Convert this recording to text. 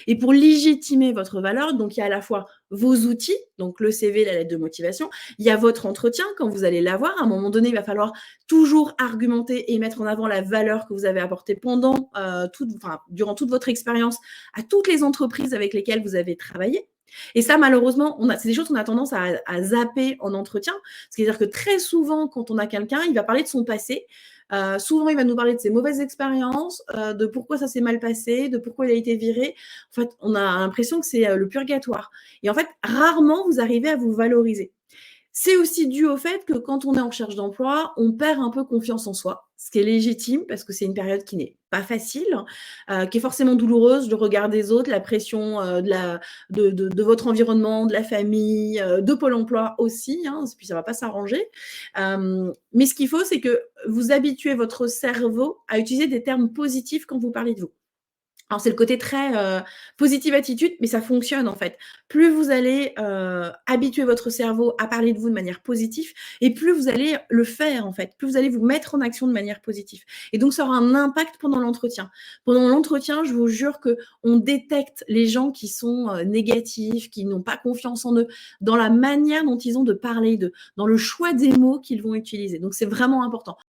Et pour légitimer votre valeur, donc il y a à la fois vos outils, donc le CV, la lettre de motivation, il y a votre entretien quand vous allez l'avoir. À un moment donné, il va falloir toujours argumenter et mettre en avant la valeur que vous avez apportée durant toute votre expérience à toutes les entreprises avec lesquelles vous avez travaillé. Et ça, malheureusement, c'est des choses qu'on a tendance à zapper en entretien. C'est-à-dire que très souvent, quand on a quelqu'un, il va parler de son passé. Souvent, il va nous parler de ses mauvaises expériences, de pourquoi ça s'est mal passé, de pourquoi il a été viré. En fait, on a l'impression que c'est le purgatoire. Et en fait, rarement vous arrivez à vous valoriser. C'est aussi dû au fait que quand on est en recherche d'emploi, on perd un peu confiance en soi, ce qui est légitime parce que c'est une période qui n'est pas facile, qui est forcément douloureuse, le regard des autres, la pression de votre environnement, de la famille, de Pôle emploi aussi, hein, puis ça ne va pas s'arranger. Mais ce qu'il faut, c'est que vous habituez votre cerveau à utiliser des termes positifs quand vous parlez de vous. Alors c'est le côté très, positive attitude, mais ça fonctionne en fait. Plus vous allez, habituer votre cerveau à parler de vous de manière positive et plus vous allez le faire en fait, plus vous allez vous mettre en action de manière positive et donc ça aura un impact pendant l'entretien. Pendant l'entretien, je vous jure qu'on détecte les gens qui sont, négatifs, qui n'ont pas confiance en eux, dans la manière dont ils ont de parler, dans le choix des mots qu'ils vont utiliser, donc c'est vraiment important.